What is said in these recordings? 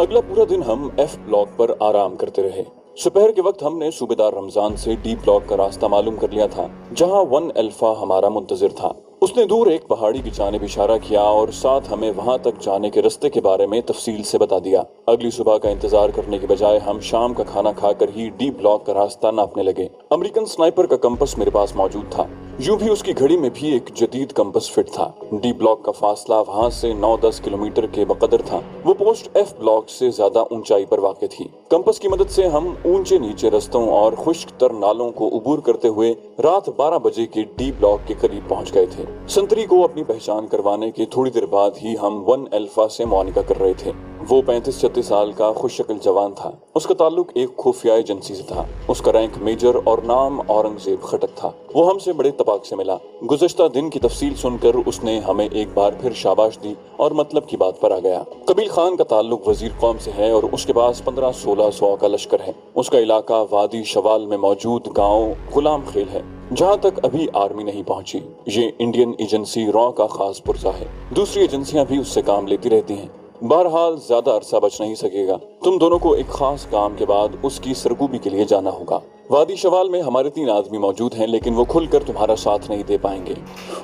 اگلا پورا دن ہم ایف بلاک پر آرام کرتے رہے۔ سپہر کے وقت ہم نے صوبیدار رمضان سے ڈی بلاک کا راستہ معلوم کر لیا تھا، جہاں 1 الفا ہمارا منتظر تھا۔ اس نے دور ایک پہاڑی کی جانب اشارہ کیا اور ساتھ ہمیں وہاں تک جانے کے راستے کے بارے میں تفصیل سے بتا دیا۔ اگلی صبح کا انتظار کرنے کے بجائے ہم شام کا کھانا کھا کر ہی ڈی بلاک کا راستہ ناپنے لگے۔ امریکن سانیپر کا کمپس میرے پاس موجود تھا، یوں بھی اس کی گھڑی میں بھی ایک جدید کمپس فٹ تھا۔ ڈی بلاک کا فاصلہ وہاں سے 9-10 کلومیٹر کے بقدر تھا۔ وہ پوسٹ ایف بلاک سے زیادہ اونچائی پر واقع تھی۔ کمپس کی مدد سے ہم اونچے نیچے رستوں اور خشک تر نالوں کو عبور کرتے ہوئے رات 12 بجے کے ڈی بلاک کے قریب پہنچ گئے تھے۔ سنتری کو اپنی پہچان کروانے کے تھوڑی دیر بعد ہی ہم 1 الفا سے معانقہ کر رہے تھے۔ وہ 35-36 سال کا خوش شکل جوان تھا۔ اس کا تعلق ایک خفیہ ایجنسی سے تھا۔ اس کا رینک میجر اور نام اورنگزیب خٹک تھا۔ وہ ہم سے بڑے اتفاق سے ملا۔ گزشتہ دن کی تفصیل سن کر اس نے ہمیں ایک بار پھر شاباش دی اور مطلب کی بات پر آ گیا۔ قبیل خان کا تعلق وزیر قوم سے ہے اور اس کے پاس 1500-1600 کا لشکر ہے۔ اس کا علاقہ وادی شوال میں موجود گاؤں غلام خیل ہے، جہاں تک ابھی آرمی نہیں پہنچی۔ یہ انڈین ایجنسی را کا خاص پرزہ ہے۔ دوسری ایجنسیاں بھی اس سے کام لیتی رہتی ہیں۔ بہرحال زیادہ عرصہ بچ نہیں سکے گا۔ تم دونوں کو ایک خاص کام کے بعد اس کی سرگوبی کے لیے جانا ہوگا۔ وادی شوال میں ہمارے 3 آدمی موجود ہیں، لیکن وہ کھل کر تمہارا ساتھ نہیں دے پائیں گے۔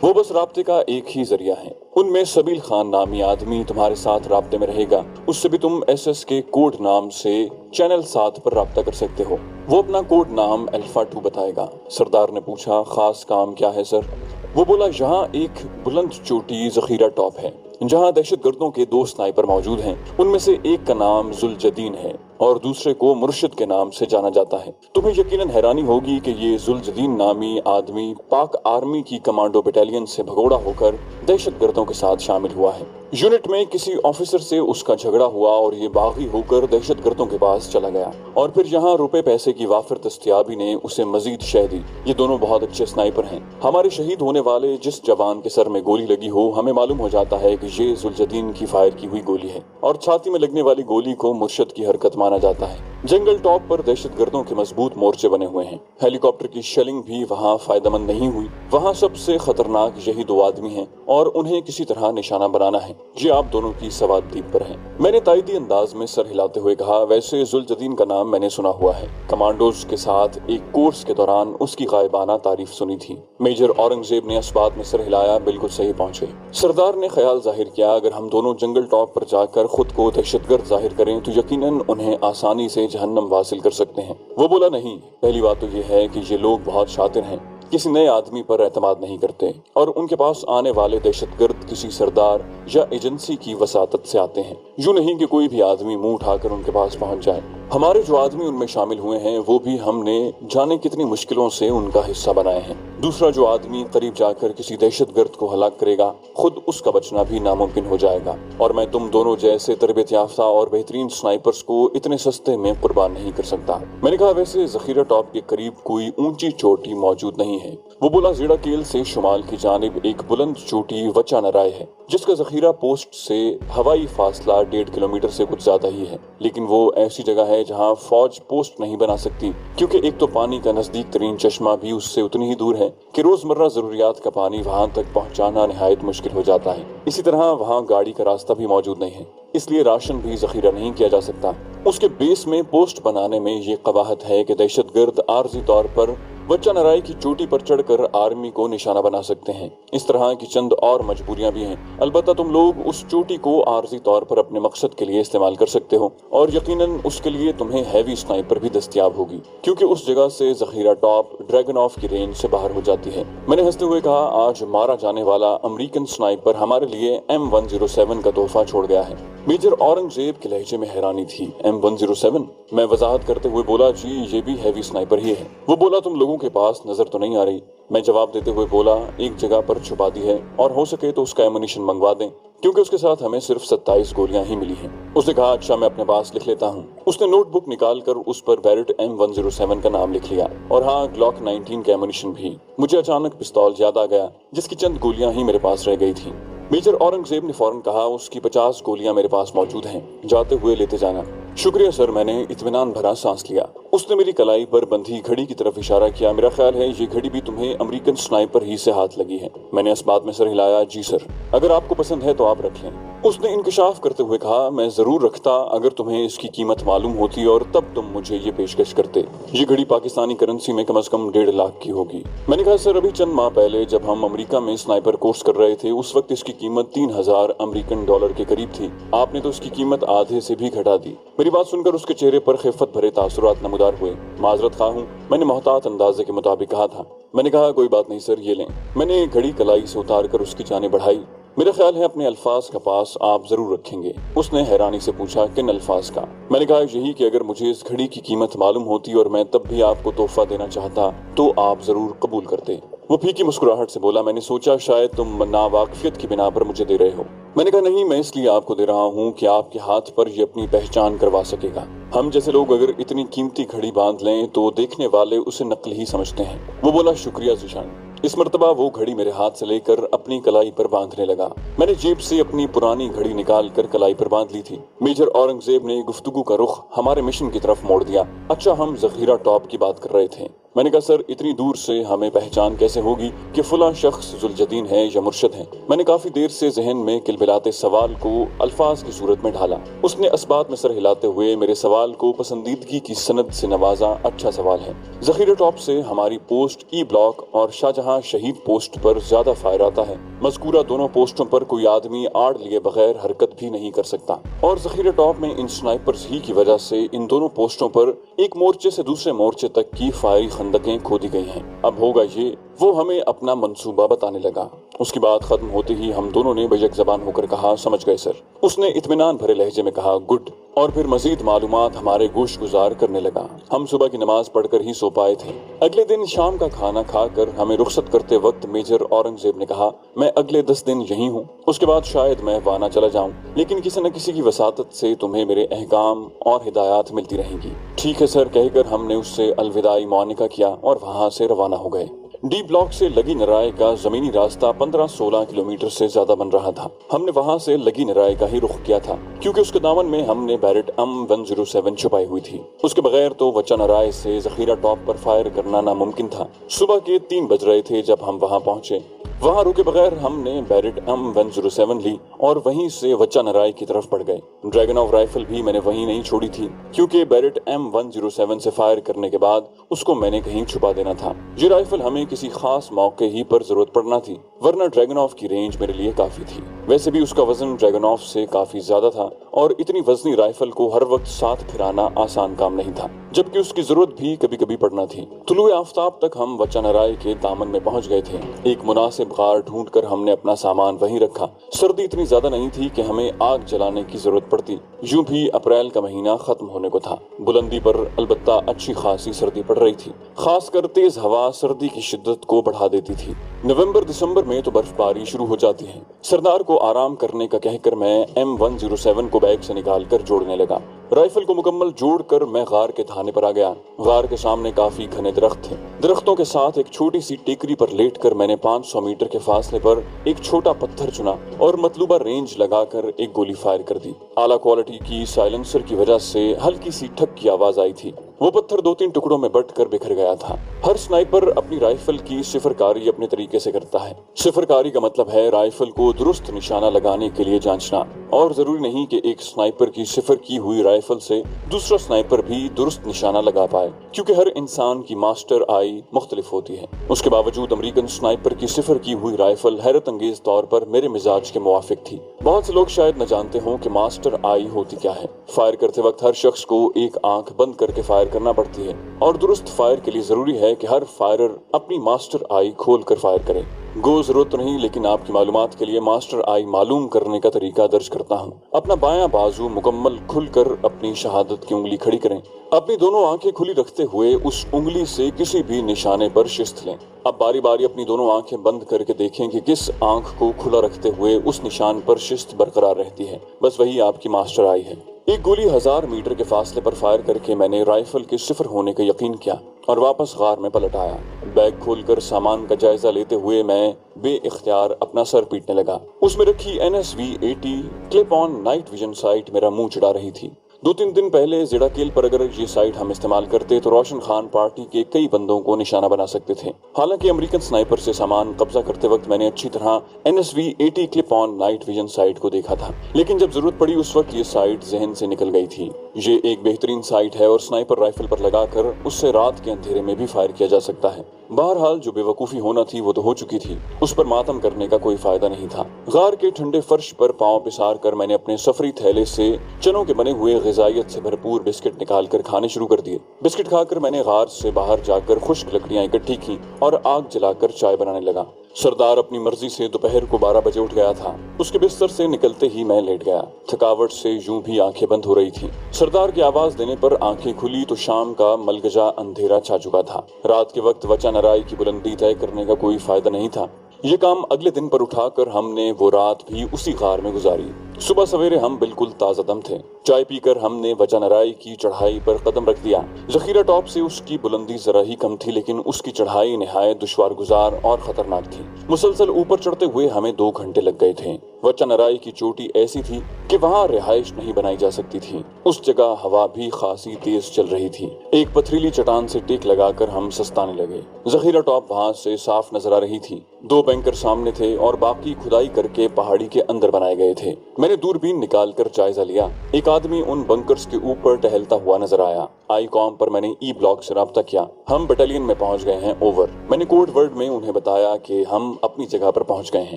وہ بس رابطے کا ایک ہی ذریعہ ہے۔ ان میں سبیل خان نامی آدمی تمہارے ساتھ رابطے میں رہے گا۔ اس سے بھی تم SS کے کوڈ نام سے چینل 7 پر رابطہ کر سکتے ہو۔ وہ اپنا کوڈ نام الفا 2 بتائے گا۔ سردار نے پوچھا، خاص کام کیا ہے سر؟ وہ بولا، یہاں ایک بلند چوٹی ذخیرہ ٹاپ ہے، جہاں دہشت گردوں کے 2 سنائپر موجود ہیں۔ ان میں سے ایک کا نام ذلجلیل ہے اور دوسرے کو مرشد کے نام سے جانا جاتا ہے۔ تمہیں یقیناً حیرانی ہوگی کہ یہ ذلجلیل نامی آدمی پاک آرمی کی کمانڈو بٹالین سے بھگوڑا ہو کر دہشت گردوں کے ساتھ شامل ہوا ہے۔ یونٹ میں کسی آفیسر سے اس کا جھگڑا ہوا اور یہ باغی ہو کر دہشت گردوں کے پاس چلا گیا، اور پھر یہاں روپے پیسے کی وافر دستیابی نے اسے مزید شہ دی۔ یہ دونوں بہت اچھے سنائپر ہیں۔ ہمارے شہید ہونے والے جس جوان کے سر میں گولی لگی ہو، ہمیں معلوم ہو جاتا ہے کہ یہ ذلجلیل کی فائر کی ہوئی گولی ہے، اور چھاتی میں لگنے والی گولی کو مرشد کی حرکت مانا جاتا ہے۔ جنگل ٹاپ پر دہشت گردوں کے مضبوط مورچے بنے ہوئے ہیں۔ ہیلی کاپٹر کی شیلنگ بھی وہاں فائدہ مند نہیں ہوئی۔ وہاں سب سے خطرناک یہی 2 آدمی ہیں اور انہیں کسی طرح نشانہ بنانا ہے۔ یہ آپ دونوں کی سواد دیپ پر ہے۔ میں نے تائیدی انداز میں سر ہلاتے ہوئے کہا، ویسے ذلجلیل کا نام میں نے سنا ہوا ہے۔ کمانڈوز کے ساتھ ایک کورس کے دوران اس کی غائبانہ تعریف سنی تھی۔ میجر اورنگزیب نے اس بات میں سر ہلایا، بالکل صحیح پہنچے۔ سردار نے خیال ظاہر کیا، اگر ہم دونوں جنگل ٹاپ پر جا کر خود کو دہشت گرد ظاہر کریں تو یقیناً انہیں آسانی سے جہنم واصل کر سکتے ہیں۔ وہ بولا، نہیں، پہلی بات تو یہ ہے کہ یہ لوگ بہت شاطر ہیں، کسی نئے آدمی پر اعتماد نہیں کرتے، اور ان کے پاس آنے والے دہشت گرد کسی سردار یا ایجنسی کی وساطت سے آتے ہیں، یوں نہیں کہ کوئی بھی آدمی منہ اٹھا کر ان کے پاس پہنچ جائے۔ ہمارے جو آدمی ان میں شامل ہوئے ہیں وہ بھی ہم نے جانے کتنی مشکلوں سے ان کا حصہ بنائے ہیں۔ دوسرا جو آدمی قریب جا کر کسی دہشت گرد کو ہلاک کرے گا، خود اس کا بچنا بھی ناممکن ہو جائے گا، اور میں تم دونوں جیسے تربیت یافتہ اور بہترین سنائپرز کو اتنے سستے میں قربان نہیں کر سکتا۔ میں نے کہا، ویسے ذخیرہ ٹاپ کے قریب کوئی اونچی چوٹی موجود نہیں ہے؟ وہ بولا، زیڑا کیل سے شمال کی جانب ایک بلند چوٹی وچا نرائے ہے، جس کا ذخیرہ پوسٹ سے ہوائی فاصلہ 1.5 کلومیٹر سے کچھ زیادہ ہی ہے، لیکن وہ ایسی جگہ ہے جہاں فوج پوسٹ نہیں بنا سکتی، کیونکہ ایک تو پانی کا نزدیک ترین چشمہ بھی اس سے اتنی ہی دور ہے کہ روزمرہ ضروریات کا پانی وہاں تک پہنچانا نہایت مشکل ہو جاتا ہے۔ اسی طرح وہاں گاڑی کا راستہ بھی موجود نہیں ہے، اس لیے راشن بھی ذخیرہ نہیں کیا جا سکتا۔ اس کے بیس میں پوسٹ بنانے میں یہ قباحت ہے کہ دہشت گرد عارضی طور پر وچا نرائی کی چوٹی پر چڑھ کر آرمی کو نشانہ بنا سکتے ہیں۔ اس طرح کی چند اور مجبوریاں بھی ہیں۔ البتہ تم لوگ اس چوٹی کو عارضی طور پر اپنے مقصد کے لیے استعمال کر سکتے ہو، اور یقیناً اس کے لیے تمہیں ہیوی سنائپر بھی دستیاب ہوگی، کیونکہ اس جگہ سے ذخیرہ ٹاپ ڈریگن آف کی رینج سے باہر ہو جاتی ہے۔ میں نے ہنستے ہوئے کہا، آج مارا جانے والا امریکن سنائپر ہمارے لیے M107 کا تحفہ چھوڑ گیا ہے۔ میجر اورنگزیب کے لہجے میں حیرانی تھی۔ M107؟ میں وضاحت کرتے ہوئے بولا، جی یہ بھی ہیوی سنائپر ہی ہے۔ وہ بولا، تم لوگوں کے پاس نظر تو نہیں آ رہی؟ میں جواب دیتے ہوئے بولا، ایک جگہ پر چھپا دی ہے، اور ہو سکے تو اس کا ایمونیشن منگوا دیں، کیونکہ اس کے ساتھ ہمیں صرف 27 گولیاں ہی ملی ہیں۔ اس نے کہا، اچھا میں اپنے پاس لکھ لیتا ہوں۔ اس نے نوٹ بک نکال کر اس پر بیرٹ M107 کا نام لکھ لیا، اور ہاں، گلاک 19 کا ایمونیشن بھی۔ مجھے اچانک پستول یاد آ گیا، جس کی چند گولیاں ہی میرے پاس رہ گئی تھیں۔ میجر اورنگزیب نے فوراً کہا، اس کی 50 گولیاں میرے پاس موجود ہیں، جاتے ہوئے لیتے جانا۔ شکریہ سر، میں نے اطمینان بھرا سانس لیا۔ اس نے میری کلائی پر بندھی گھڑی کی طرف اشارہ کیا۔ میرا خیال ہے یہ گھڑی بھی تمہیں امریکن سنائپر ہی سے ہاتھ لگی ہے۔ میں نے اس بات میں سر ہلایا۔ جی سر، اگر آپ کو پسند ہے تو آپ رکھ لیں۔ اس نے انکشاف کرتے ہوئے کہا، میں ضرور رکھتا اگر تمہیں اس کی قیمت معلوم ہوتی اور تب تم مجھے یہ پیشکش کرتے۔ یہ گھڑی پاکستانی کرنسی میں کم از کم 1.5 لاکھ کی ہوگی۔ میں نے کہا، سر ابھی چند ماہ پہلے جب ہم امریکہ میں سنائپر کورس کر رہے تھے اس وقت اس کی قیمت 3000 امریکن ڈالر کے قریب تھی۔ آپ نے تو اس کی قیمت آدھے سے بھی گھٹا دی۔ میری بات سن کر اس کے چہرے پر خفت بھرے تاثرات نمودار ہوئے۔ معذرت خواہ ہوں، میں نے محتاط اندازے کے مطابق کہا تھا۔ میں نے کہا، کوئی بات نہیں سر، یہ لیں۔ میں نے گھڑی کلائی سے اتار کر اس کی جانب بڑھائی۔ میرا خیال ہے اپنے الفاظ کا پاس آپ ضرور رکھیں گے۔ اس نے حیرانی سے پوچھا، کن الفاظ کا؟ میں نے کہا، یہی کہ اگر مجھے اس گھڑی کی قیمت معلوم ہوتی اور میں تب بھی آپ کو تحفہ دینا چاہتا تو آپ ضرور قبول کرتے۔ وہ پھیکی مسکراہٹ سے بولا، میں نے سوچا شاید تم ناواقفیت کی بنا پر مجھے دے رہے ہو۔ میں نے کہا، نہیں، میں اس لیے آپ کو دے رہا ہوں کہ آپ کے ہاتھ پر یہ اپنی پہچان کروا سکے گا۔ ہم جیسے لوگ اگر اتنی قیمتی گھڑی باندھ لیں تو دیکھنے والے اسے نقل ہی سمجھتے ہیں۔ وہ بولا، شکریہ ذیشان۔ اس مرتبہ وہ گھڑی میرے ہاتھ سے لے کر اپنی کلائی پر باندھنے لگا۔ میں نے جیب سے اپنی پرانی گھڑی نکال کر کلائی پر باندھ لی تھی۔ میجر اورنگزیب نے گفتگو کا رخ ہمارے مشن کی طرف موڑ دیا۔ اچھا، ہم ذخیرہ ٹاپ کی بات کر رہے تھے۔ میں نے کہا، سر اتنی دور سے ہمیں پہچان کیسے ہوگی کہ فلاں شخص ذلجلیل ہے یا مرشد ہے؟ میں نے کافی دیر سے ذہن میں کلبلاتے سوال کو الفاظ کی صورت میں ڈھالا۔ اس نے اسبات میں سر ہلاتے ہوئے میرے سوال کو پسندیدگی کی سند سے نوازا۔ اچھا سوال ہے۔ ذخیرہ ٹاپ سے ہماری پوسٹ ای بلاک اور شاہجہاں شہید پوسٹ پر زیادہ فائر آتا ہے۔ مذکورہ دونوں پوسٹوں پر کوئی آدمی آڑ لیے بغیر حرکت بھی نہیں کر سکتا، اور ذخیرہ ٹاپ میں ان سنائپرز ہی کی وجہ سے ان دونوں پوسٹوں پر ایک مورچے سے دوسرے مورچے تک کی فائری خندقیں کھودی گئی ہیں۔ اب ہوگا یہ۔ وہ ہمیں اپنا منصوبہ بتانے لگا۔ اس کی بات ختم ہوتے ہی ہم دونوں نے بیک زبان ہو کر کہا، سمجھ گئے سر۔ اس نے اطمینان بھرے لہجے میں کہا، گڈ، اور پھر مزید معلومات ہمارے گوش گزار کرنے لگا۔ ہم صبح کی نماز پڑھ کر ہی سو پائے تھے۔ اگلے دن شام کا کھانا کھا کر ہمیں رخصت کرتے وقت میجر اورنگزیب نے کہا، میں اگلے 10 دن یہیں ہوں، اس کے بعد شاید میں وانا چلا جاؤں، لیکن کسی نہ کسی کی وساطت سے تمہیں میرے احکام اور ہدایات ملتی رہیں گی۔ ٹھیک ہے سر، کہہ کر ہم نے اس سے الوداعی معانقہ کیا اور وہاں سے روانہ ہو گئے۔ ڈی بلاک سے لگی نرائے کا زمینی راستہ 15-16 کلومیٹر سے زیادہ بن رہا تھا۔ ہم نے وہاں سے لگی نرائے کا ہی رخ کیا تھا کیونکہ اس کے دامن میں ہم نے بیرٹ M107 چھپائی ہوئی تھی۔ اس کے بغیر تو وچا نرائے سے ذخیرہ ٹاپ پر فائر کرنا ناممکن تھا۔ صبح کے 3 بج رہے تھے جب ہم وہاں پہنچے۔ وہاں رکے بغیر ہم نے بیرٹ M107 لی اور وہیں سے وچا نرائے کی طرف بڑھ گئے۔ ڈریگن آف رائفل بھی میں نے وہیں نہیں چھوڑی تھی کیونکہ بیرٹ M107 سے فائر کرنے کے بعد اس کو میں نے کہیں چھپا دینا تھا۔ یہ رائفل ہمیں کسی خاص موقع ہی پر ضرورت پڑنا تھی، ورنہ ڈریگن آف کی رینج میرے لیے کافی تھی۔ ویسے بھی اس کا وزن ڈریگن آف سے کافی زیادہ تھا اور اتنی وزنی رائفل کو ہر وقت ساتھ پھرانا آسان کام نہیں تھا، جبکہ اس کی ضرورت بھی کبھی کبھی پڑنا تھی۔ طلوع آفتاب تک ہم وچا نرائے کے دامن میں پہنچ گئے تھے۔ ایک مناسب غار ڈھونڈ کر ہم نے اپنا سامان وہیں رکھا۔ سردی اتنی زیادہ نہیں تھی کہ ہمیں آگ جلانے کی ضرورت پڑتی۔ یوں بھی اپریل کا مہینہ ختم ہونے کو تھا۔ بلندی پر البتہ اچھی خاصی سردی پڑ رہی تھی، خاص کر تیز ہوا سردی کی شدت کو بڑھا دیتی تھی۔ نومبر دسمبر میں تو برف باری شروع ہو جاتی ہے۔ سردار کو آرام کرنے کا کہہ کر میں M107 کو بیگ سے نکال کر جوڑنے لگا۔ رائفل کو مکمل جوڑ کر میں غار کے تھانے پر آ گیا۔ غار کے سامنے کافی گھنے درخت تھے۔ درختوں کے ساتھ ایک چھوٹی سی ٹیکری پر لیٹ کر میں نے 500 میٹر کے فاصلے پر ایک چھوٹا پتھر چنا اور مطلوبہ رینج لگا کر ایک گولی فائر کر دی۔ اعلیٰ کوالٹی کی سائلنسر کی وجہ سے ہلکی سی ٹھک کی آواز آئی تھی۔ وہ پتھر 2-3 ٹکڑوں میں بٹ کر بکھر گیا تھا۔ ہر سنائپر اپنی رائفل کی صفر کاری اپنے طریقے سے کرتا ہے۔ صفر کاری کا مطلب ہے رائفل کو درست نشانہ لگانے کے لیے جانچنا، اور ضروری نہیں کہ ایک سنائپر کی صفر کی ہوئی رائفل سے دوسرا سنائپر بھی درست نشانہ لگا پائے، کیونکہ ہر انسان کی ماسٹر آئی مختلف ہوتی ہے۔ اس کے باوجود امریکن سنائپر کی صفر کی ہوئی رائفل حیرت انگیز طور پر میرے مزاج کے موافق تھی۔ بہت سے لوگ شاید نہ جانتے ہوں کہ ماسٹر آئی ہوتی کیا ہے۔ فائر کرتے وقت ہر شخص کو ایک آنکھ بند کر کے فائر کرنا پڑتی ہے، اور درست فائر کے لیے ضروری ہے کہ ہر فائرر اپنی ماسٹر آئی کھول کر فائر کرے۔ گو ضرورت نہیں، لیکن آپ کی معلومات کے لیے ماسٹر آئی معلوم کرنے کا طریقہ درج کرتا ہوں۔ اپنا بایاں بازو مکمل کھل کر اپنی شہادت کی انگلی کھڑی کریں۔ اپنی دونوں آنکھیں کھلی رکھتے ہوئے اس انگلی سے کسی بھی نشانے پر شست لیں۔ اب باری باری اپنی دونوں آنکھیں بند کر کے دیکھیں کہ کس آنکھ کو کھلا رکھتے ہوئے اس نشان پر شست برقرار رہتی ہے، بس وہی آپ کی ماسٹر آئی ہے۔ ایک گولی 1000 میٹر کے فاصلے پر فائر کر کے میں نے رائفل کے صفر ہونے کا یقین کیا اور واپس غار میں پلٹ آیا۔ بیگ کھول کر سامان کا جائزہ لیتے ہوئے میں بے اختیار اپنا سر پیٹنے لگا۔ اس میں رکھی NSV-80 کلپ آن نائٹ ویژن سائٹ میرا منہ چڑھا رہی تھی۔ 2-3 دن پہلے ذیڈاکیل پر اگر یہ سائٹ ہم استعمال کرتے تو روشن خان پارٹی کے کئی بندوں کو نشانہ بنا سکتے تھے۔ حالانکہ امریکن سنائپر سے سامان قبضہ کرتے وقت میں نے اچھی طرح NSV-80 کلپ آن نائٹ ویژن سائٹ کو دیکھا تھا، لیکن جب ضرورت پڑی اس وقت یہ سائٹ ذہن سے نکل گئی تھی۔ یہ ایک بہترین سائٹ ہے اور سنائپر رائفل پر لگا کر اس سے رات کے اندھیرے میں بھی فائر کیا جا سکتا ہے۔ بہرحال جو بے وقوفی ہونا تھی وہ تو ہو چکی تھی، اس پر ماتم کرنے کا کوئی فائدہ نہیں تھا۔ غار کے ٹھنڈے فرش پر پاؤں پسار کر میں نے اپنے سفری تھیلے سے چنوں کے بنے ہوئے غذائیت سے بھرپور بسکٹ نکال کر کھانے شروع کر دیے۔ بسکٹ کھا کر میں نے غار سے باہر جا کر خشک لکڑیاں اکٹھی کی اور آگ جلا کر چائے بنانے لگا۔ سردار اپنی مرضی سے دوپہر کو 12 بجے اٹھ گیا تھا۔ اس کے بستر سے نکلتے ہی میں لیٹ گیا۔ تھکاوٹ سے یوں بھی آنکھیں بند ہو رہی تھیں۔ سردار کی آواز دینے پر آنکھیں کھلی تو شام کا ملگجا اندھیرا چھا چکا تھا۔ رات کے وقت وچا نرائی کی بلندی طے کرنے کا کوئی فائدہ نہیں تھا۔ یہ کام اگلے دن پر اٹھا کر ہم نے وہ رات بھی اسی غار میں گزاری۔ صبح سویرے ہم بالکل تازہ دم تھے۔ چائے پی کر ہم نے وچا نرائی کی چڑھائی پر قدم رکھ دیا۔ ذخیرہ ٹاپ سے اس کی بلندی ذرا ہی کم تھی، لیکن اس کی چڑھائی نہایت دشوار گزار اور خطرناک تھی۔ مسلسل اوپر چڑھتے ہوئے ہمیں 2 گھنٹے لگ گئے تھے۔ وچا نرائی کی چوٹی ایسی تھی کہ وہاں رہائش نہیں بنائی جا سکتی تھی۔ اس جگہ ہوا بھی خاصی تیز چل رہی تھی۔ ایک پتھریلی چٹان سے ٹیک لگا کر ہم سستانے لگے۔ ذخیرہ ٹاپ وہاں سے صاف نظر آ رہی تھی۔ 2 بینکر سامنے تھے اور باقی کھدائی کر کے پہاڑی کے اندر بنائے گئے تھے۔ میں نے دوربین نکال کر جائزہ لیا۔ ایک آدمی ان بنکرز کے اوپر ٹہلتا ہوا نظر آیا۔ آئی کام پر میں نے ای بلاک سے رابطہ کیا۔ ہم بٹالین میں پہنچ گئے ہیں، اوور۔ میں نے کوڈ ورڈ میں انہیں بتایا کہ ہم اپنی جگہ پر پہنچ گئے ہیں۔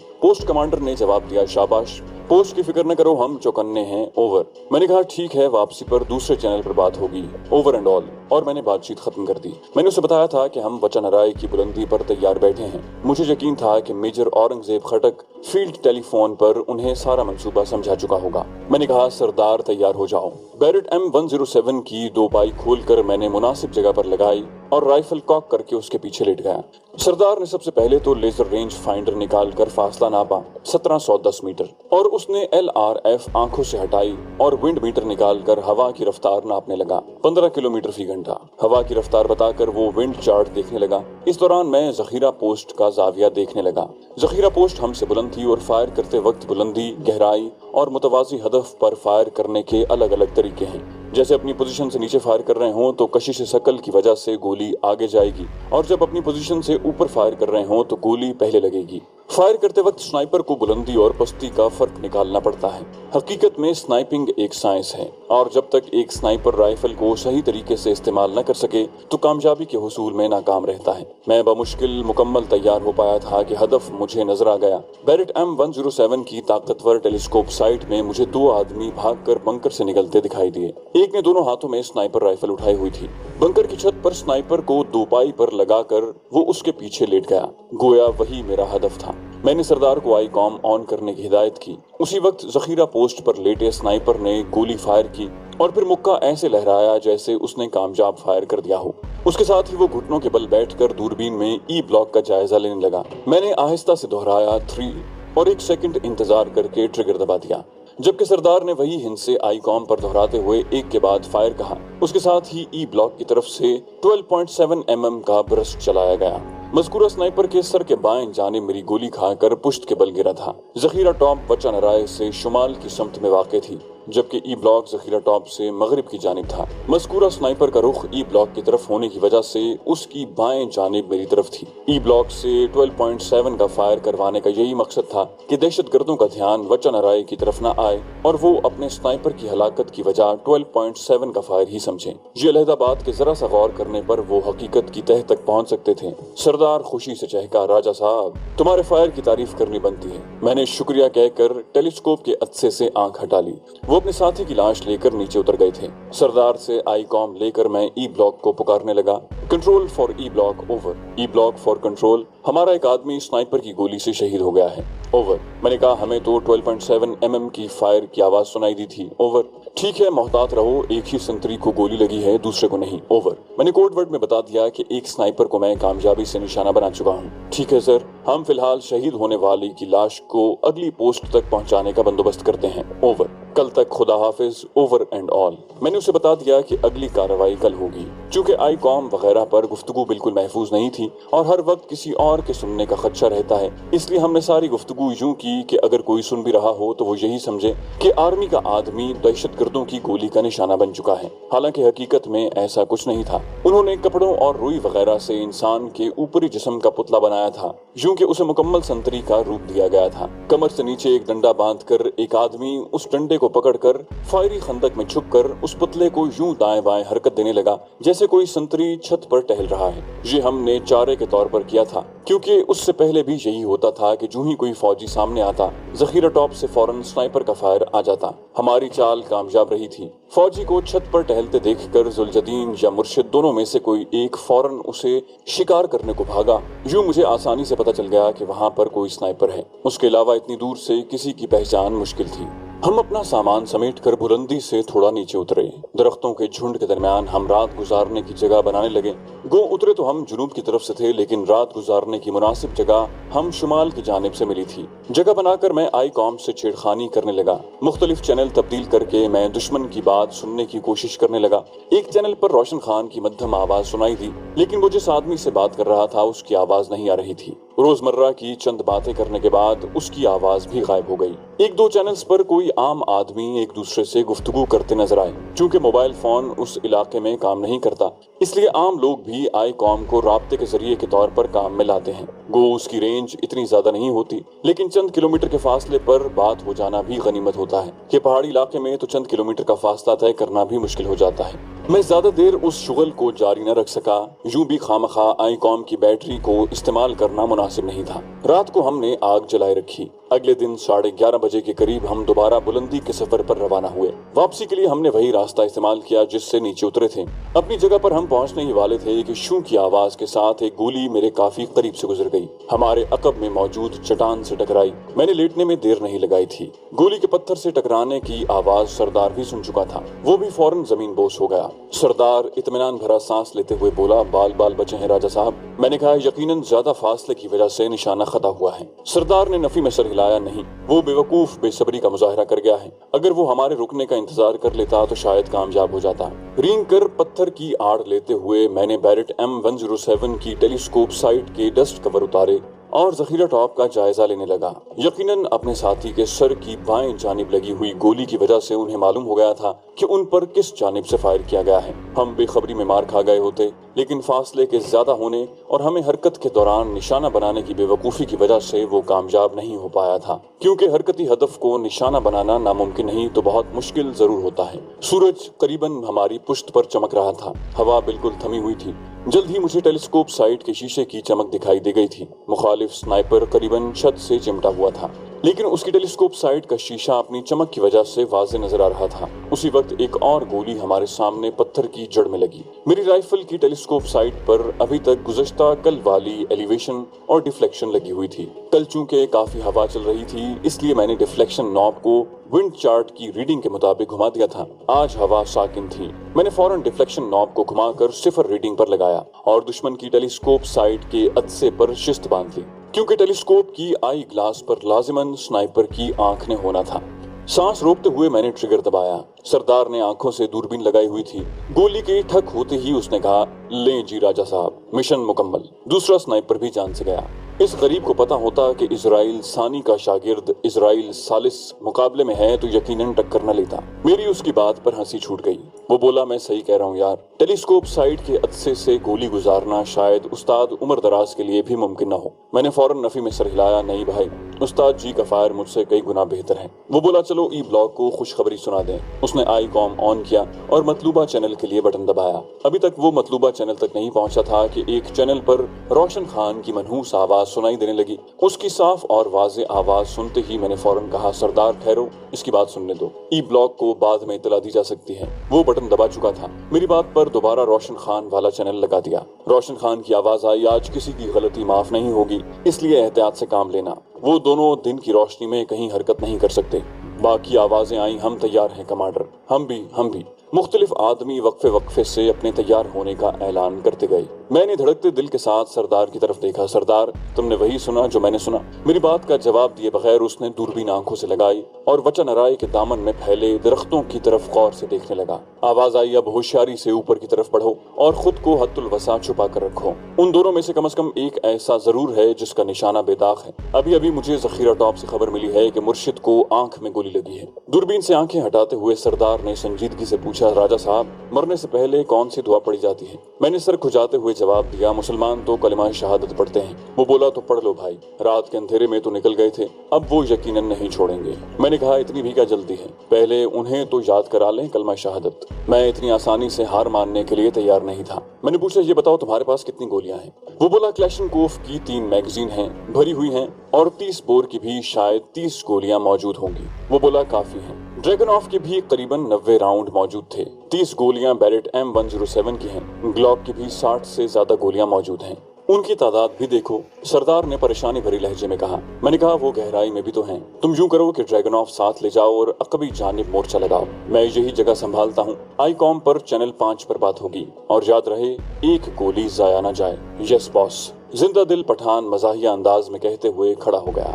پوسٹ کمانڈر نے جواب دیا، شاباش، پوسٹ کی فکر نہ کرو، ہم چوکنے ہیں، اوور۔ میں نے کہا ٹھیک ہے، واپسی پر دوسرے چینل پر بات ہوگی، اوور اینڈ آل، اور میں نے بات چیت ختم کر دی۔ میں نے اسے بتایا تھا کہ ہم وچا نرائی کی بلندی پر تیار بیٹھے ہیں۔ مجھے یقین تھا کہ میجر اورنگزیب خٹک فیلڈ ٹیلی فون پر انہیں سارا منصوبہ سمجھا چکا ہوگا۔ میں نے کہا سردار تیار ہو جاؤ۔ بیرٹ M107 کی 2 بائی کھول کر میں نے مناسب جگہ پر لگائی اور رائفل کاک کر کے اس کے پیچھے لیٹ گیا۔ سردار نے سب سے پہلے تو لیزر رینج فائنڈر نکال کر فاصلہ ناپا، 1710 میٹر، اور اس نے LRF آنکھوں سے ہٹائی اور ونڈ میٹر نکال کر ہوا کی رفتار ناپنے لگا، 15 کلومیٹر فی گھنٹہ۔ ہوا کی رفتار بتا کر وہ ونڈ چارٹ دیکھنے لگا۔ اس دوران میں ذخیرہ پوسٹ کا زاویہ دیکھنے لگا۔ ذخیرہ پوسٹ ہم سے بلند تھی اور فائر کرتے وقت بلندی، گہرائی اور متوازی ہدف پر فائر کرنے کے الگ الگ طریقے ہیں۔ جیسے اپنی پوزیشن سے نیچے فائر کر رہے ہوں تو کشش ثقل کی وجہ سے گولی آگے جائے گی، اور جب اپنی پوزیشن سے اوپر فائر کر رہے ہوں تو گولی پہلے لگے گی۔ فائر کرتے وقت سنائپر کو بلندی اور پستی کا فرق نکالنا پڑتا ہے۔ حقیقت میں سنائپنگ ایک سائنس ہے، اور جب تک ایک سنائپر رائفل کو صحیح طریقے سے استعمال نہ کر سکے تو کامیابی کے حصول میں ناکام رہتا ہے۔ میں بمشکل مکمل تیار ہو پایا تھا کہ ہدف مجھے نظر آ گیا۔ بیرٹ M107 کی طاقتور ٹیلیسکوپ سائٹ میں مجھے 2 آدمی بھاگ کر بنکر سے نکلتے دکھائی دیے۔ ایک نے دونوں ہاتھوں میں سنائپر رائفل اٹھائی ہوئی تھی۔ بنکر کی چھت پر سنائپر کو 2 پائی پر لگا کر وہ اس کے پیچھے لیٹ گیا، گویا وہی میرا ہدف تھا۔ میں نے سردار کو آئی کام آن کرنے کی ہدایت کی۔ اسی وقت ذخیرہ پوسٹ پر لیٹے سنائپر نے گولی فائر کی اور پھر مکہ ایسے لہرایا جیسے اس نے کامیاب فائر کر دیا ہو۔ اس کے ساتھ ہی وہ گھٹنوں کے بل بیٹھ کر دوربین میں ای بلاک کا جائزہ لینے لگا۔ میں نے آہستہ سے دہرایا 3 اور 1 سیکنڈ انتظار کر کے ٹریگر دبا دیا، جبکہ سردار نے وہی ہند سے آئی کام پر دہراتے ہوئے ایک کے بعد فائر کہا۔ اس کے ساتھ ہی ای بلاک کی طرف سے 12.7 mm کا برسٹ چلایا گیا۔ مذکورہ سنائپر کے سر کے بائیں جانب میری گولی کھا کر پشت کے بل گرا تھا۔ ذخیرہ ٹاپ وچا نرائے سے شمال کی سمت میں واقع تھی، جبکہ ای بلاک ذخیرہ ٹاپ سے مغرب کی جانب تھا۔ مذکورہ سنائپر کا رخ ای بلاک کی طرف ہونے کی وجہ سے اس کی بائیں جانب میری طرف تھی۔ ای بلاک سے 12.7 کا فائر کروانے کا یہی مقصد تھا کہ دہشت گردوں کا دھیان وچا نرائے کی طرف نہ آئے اور وہ اپنے سنائپر کی ہلاکت کی وجہ 12.7 کا فائر ہی سمجھیں۔ یہ علیحدہ بات کہ ذرا سا غور کرنے پر وہ حقیقت کی تہہ تک پہنچ سکتے تھے۔ سردار خوشی سے چہکا، راجا صاحب تمہارے فائر کی تعریف کرنی بنتی ہے۔ میں نے شکریہ کہہ کر ٹیلیسکوپ کے عدسے سے آنکھ ہٹا لی۔ وہ اپنے ساتھی کی لاش لے کر نیچے اتر گئے تھے۔ سردار سے آئی کام لے کر میں ای بلاک کو پکارنے لگا، control for E block, over. E block for control, ہمارا ایک آدمی سنائپر کی گولی سے شہید ہو گیا ہے، اوور۔ میں نے کہا ہمیں تو 12.7 mm کی فائر کی آواز سنائی دی تھی، اوور۔ ٹھیک ہے، محتاط رہو، ایک ہی سنتری کو گولی لگی ہے، دوسرے کو نہیں، اوور۔ میں نے کوڈ ورڈ میں بتا دیا کہ ایک سنائپر کو میں کامیابی سے نشانہ بنا چکا ہوں۔ ٹھیک ہے سر، ہم فی الحال شہید ہونے والی کی لاش کو اگلی پوسٹ تک پہنچانے کا بندوبست کرتے ہیں، اوور۔ کل تک خدا حافظ، اوور اینڈ آل۔ میں نے اسے بتا دیا کہ اگلی کارروائی کل ہوگی۔ چونکہ آئی کام وغیرہ وغیرہ پر گفتگو بالکل محفوظ نہیں تھی اور ہر وقت کسی اور کے سننے کا خدشہ رہتا ہے، اس لیے ہم نے ساری گفتگو یوں کی کہ اگر کوئی سن بھی رہا ہو تو وہ یہی سمجھے کہ آرمی کا آدمی دہشت گردوں کی گولی کا نشانہ بن چکا ہے، حالانکہ حقیقت میں ایسا کچھ نہیں تھا۔ انہوں نے کپڑوں اور روئی وغیرہ سے انسان کے اوپری جسم کا پتلا بنایا تھا، یوں کہ اسے مکمل سنتری کا روپ دیا گیا تھا۔ کمر سے نیچے ایک ڈنڈا باندھ کر ایک آدمی اس ڈنڈے کو پکڑ کر فائری خندق میں چھپ کر اس پتلے کو یوں دائیں بائیں حرکت دینے لگا جیسے کوئی سنتری چھت پر ٹہل رہا ہے۔ یہ ہم نے چارے کے طور پر کیا تھا، کیونکہ اس سے پہلے بھی یہی ہوتا تھا کہ جو ہی کوئی فوجی سامنے آتا، ذخیرہ ٹاپ سے فوراً سنائپر کا فائر آ جاتا۔ ہماری چال کامیاب رہی تھی۔ فوجی کو چھت پر ٹہلتے دیکھ کر ذلجلیل یا مرشد دونوں میں سے کوئی ایک فوراً اسے شکار کرنے کو بھاگا۔ یوں مجھے آسانی سے پتہ چل گیا کہ وہاں پر کوئی سنائپر ہے، اس کے علاوہ اتنی دور سے کسی کی پہچان مشکل تھی۔ ہم اپنا سامان سمیٹ کر بلندی سے تھوڑا نیچے اترے۔ درختوں کے جھنڈ کے درمیان ہم رات گزارنے کی جگہ بنانے لگے۔ گو اترے تو ہم جنوب کی طرف سے تھے، لیکن رات گزارنے کی مناسب جگہ ہم شمال کی جانب سے ملی تھی۔ جگہ بنا کر میں آئی کام سے چھیڑخانی کرنے لگا۔ مختلف چینل تبدیل کر کے میں دشمن کی بات سننے کی کوشش کرنے لگا۔ ایک چینل پر روشن خان کی مدھم آواز سنائی دی، لیکن وہ جس آدمی سے بات کر رہا تھا اس کی آواز نہیں آ رہی تھی۔ روزمرہ کی چند باتیں کرنے کے بعد اس کی آواز بھی غائب ہو گئی۔ ایک دو چینلز پر کوئی عام آدمی ایک دوسرے سے گفتگو کرتے نظر آئے۔ چونکہ موبائل فون اس علاقے میں کام نہیں کرتا، اس لیے عام لوگ بھی آئی کام کو رابطے کے ذریعے کے طور پر کام میں لاتے ہیں۔ گو اس کی رینج اتنی زیادہ نہیں ہوتی، لیکن چند کلومیٹر کے فاصلے پر بات ہو جانا بھی غنیمت ہوتا ہے کہ پہاڑی علاقے میں تو چند کلومیٹر کا فاصلہ طے کرنا بھی مشکل ہو جاتا ہے۔ میں زیادہ دیر اس شغل کو جاری نہ رکھ سکا، یوں بھی خامخواہ آئی کام کی بیٹری کو استعمال کرنا مناسب نہیں تھا۔ رات کو ہم نے آگ جلائے رکھی۔ اگلے دن 11:30 بجے کے قریب ہم دوبارہ بلندی کے سفر پر روانہ ہوئے۔ واپسی کے لیے ہم نے وہی راستہ استعمال کیا جس سے نیچے اترے تھے۔ اپنی جگہ پر ہم پہنچنے ہی والے تھے کہ شوں کی آواز کے ساتھ ایک گولی میرے کافی قریب سے گزر گئی، ہمارے عقب میں موجود چٹان سے ٹکرائی۔ میں نے لیٹنے میں دیر نہیں لگائی تھی۔ گولی کے پتھر سے ٹکرانے کی آواز سردار بھی سن چکا تھا، وہ بھی فوراً زمین بوس ہو گیا۔ سردار اطمینان بھرا سانس لیتے ہوئے بولا، بال بچے ہیں راجا صاحب۔ میں نے کہا، یقیناً زیادہ فاصلے کی وجہ سے نشانہ خطا ہوا ہے۔ سردار نے نفی میں سر ہلایا، نہیں، وہ بے وقوف بے صبری کا مظاہرہ کر گیا ہے۔ اگر وہ ہمارے رکنے کا انتظار کر لیتا تو شاید کامیاب ہو جاتا۔ رینگ کر پتھر کی آڑ لیتے ہوئے میں نے بیرٹ M107 کی ٹیلیسکوپ سائٹ کے ڈسٹ کور اتارے اور ذخیرہ ٹاپ کا جائزہ لینے لگا۔ یقیناً اپنے ساتھی کے سر کی بائیں جانب لگی ہوئی گولی کی وجہ سے انہیں معلوم ہو گیا تھا کہ ان پر کس جانب سے فائر کیا گیا ہے۔ ہم بے خبری میں مار کھا گئے ہوتے، لیکن فاصلے کے زیادہ ہونے اور ہمیں حرکت کے دوران نشانہ بنانے کی بے وقوفی کی وجہ سے وہ کامیاب نہیں ہو پایا تھا، کیونکہ حرکتی ہدف کو نشانہ بنانا ناممکن نہیں تو بہت مشکل ضرور ہوتا ہے۔ سورج قریباً ہماری پشت پر چمک رہا تھا، ہوا بالکل تھمی ہوئی تھی۔ جلد ہی مجھے ٹیلیسکوپ سائٹ کے شیشے کی چمک دکھائی دے گئی تھی۔ مخالف سنائپر قریباً چھت سے چمٹا ہوا تھا، لیکن اس کی ٹیلیسکوپ سائٹ کا شیشہ اپنی چمک کی وجہ سے واضح نظر آ رہا تھا۔ اسی وقت ایک اور گولی ہمارے سامنے پتھر کی جڑ میں لگی۔ میری رائفل کی ٹیلیسکوپ سائٹ پر ابھی تک گزشتہ کل والی ایلیویشن اور ڈیفلیکشن لگی ہوئی تھی۔ کل چونکہ کافی ہوا چل رہی تھی، اس لیے میں نے ڈیفلیکشن نوب کو ونڈ چارٹ کی ریڈنگ کے مطابق گھما دیا تھا۔ آج ہوا ساکن تھی۔ میں نے فوراً ڈیفلیکشن نوب کو گھما کر 0 ریڈنگ پر لگایا اور دشمن کی ٹیلیسکوپ سائٹ کے عدسے پر شست باندھ لی، کیونکہ ٹیلیسکوپ کی آئی گلاس پر لازماً سنائپر کی آنکھ نے ہونا تھا۔ سانس روکتے ہوئے میں نے ٹریگر دبایا۔ سردار نے آنکھوں سے دوربین لگائی ہوئی تھی۔ گولی کے ٹھک ہوتے ہی اس نے کہا، لیں جی راجا صاحب، مشن مکمل۔ دوسرا سنائپر بھی جان سے گیا۔ اس غریب کو پتا ہوتا کہ اسرائیل ثانی کا شاگرد اسرائیل ثالث مقابلے میں ہے تو یقیناً ٹکر نہ لیتا۔ میری اس کی بات پر ہنسی چھوٹ گئی۔ وہ بولا، میں صحیح کہہ رہا ہوں یار، ٹیلیسکوپ سائٹ کے عدسے سے گولی گزارنا شاید استاد عمر دراز کے لیے بھی ممکن نہ ہو۔ میں نے فوراً نفی میں سر ہلایا، نہیں بھائی، استاد جی کا فائر مجھ سے کئی گنا بہتر ہے۔ وہ بولا، چلو ای بلاک کو خوشخبری سنا دیں۔ اس نے آئی کام آن کیا اور مطلوبہ چینل کے لیے بٹن دبایا۔ ابھی تک وہ مطلوبہ چینل تک نہیں پہنچا تھا کہ ایک چینل پر روشن خان کی منحوس آواز سنائی دینے لگی۔ اس کی صاف اور واضح آواز سنتے ہی میں نے فوراً کہا، سردار ٹھہرو، اس کی بات سننے دو، ای بلاک کو بعد میں اطلاع دی جا سکتی ہے۔ وہ بٹن دبا چکا تھا۔ میری بات پر دوبارہ روشن خان والا چینل لگا دیا۔ روشن خان کی آواز آئی، آج کسی کی غلطی معاف نہیں ہوگی، اس لیے احتیاط سے کام لینا۔ وہ دونوں دن کی روشنی میں کہیں حرکت نہیں کر سکتے۔ باقی آوازیں آئیں، ہم تیار ہیں کمانڈر، ہم بھی۔ مختلف آدمی وقفے سے اپنے تیار ہونے کا اعلان کرتے گئے۔ میں نے دھڑکتے دل کے ساتھ سردار کی طرف دیکھا۔ سردار، تم نے وہی سنا جو میں نے سنا؟ میری بات کا جواب دیے بغیر اس نے دوربین آنکھوں سے لگائی اور وچن ارائے کے دامن میں پھیلے درختوں کی طرف غور سے دیکھنے لگا۔ آواز آئی، اب ہوشیاری سے اوپر کی طرف بڑھو اور خود کو حد الوسع چھپا کر رکھو۔ ان دونوں میں سے کم از کم ایک ایسا ضرور ہے جس کا نشانہ بے داغ ہے۔ ابھی مجھے ذخیرہ ٹاپ سے خبر ملی ہے کہ مرشد کو آنکھ میں گولی لگی ہے۔ دوربین سے آنکھیں ہٹاتے ہوئے سردار نے سنجیدگی سے پوچھا، راجا صاحب، مرنے سے پہلے کون سی دعا پڑھی جاتی ہے؟ میں نے سر کھجاتے ہوئے جواب دیا، مسلمان تو کلمہ شہادت پڑھتے ہیں۔ وہ بولا، تو پڑھ لو بھائی، رات کے اندھیرے میں تو نکل گئے تھے، اب وہ یقیناً نہیں چھوڑیں گے۔ میں نے کہا، اتنی بھی کیا جلدی ہے، پہلے انہیں تو یاد کرا لیں کلمہ شہادت۔ میں اتنی آسانی سے ہار ماننے کے لیے تیار نہیں تھا۔ میں نے پوچھا، یہ بتاؤ تمہارے پاس کتنی گولیاں ہیں؟ وہ بولا، کلیشنکوف کی 3 میگزین ہیں، بھری ہوئی ہیں، اور 30 بور کی بھی شاید 30 گولیاں موجود ہوں گی۔ وہ بولا، کافی ہیں۔ ڈریگن آف کی بھی قریباً 90 راؤنڈ موجود تھے۔ 30 گولیاں بیرٹ M107 کی ہیں، گلاک کی بھی 60 سے زیادہ گولیاں موجود ہیں۔ ان کی تعداد بھی دیکھو، سردار نے پریشانی بھری لہجے میں کہا۔ میں نے کہا، وہ گہرائی میں بھی تو ہیں۔ تم یوں کرو کہ ڈریگن آف ساتھ لے جاؤ اور عقبی جانب مورچہ لگاؤ، میں یہی جگہ سنبھالتا ہوں۔ آئی کام پر چینل 5 پر بات ہوگی، اور یاد رہے، ایک گولی ضائع نہ جائے۔ یس باس، زندہ دل پٹھان مزاحیہ انداز میں کہتے ہوئے کھڑا ہو گیا۔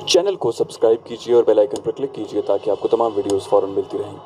چینل کو سبسکرائب کیجیے اور بیل آئیکن پر کلک کیجیے تاکہ آپ کو تمام ویڈیوز فوراً ملتی رہیں۔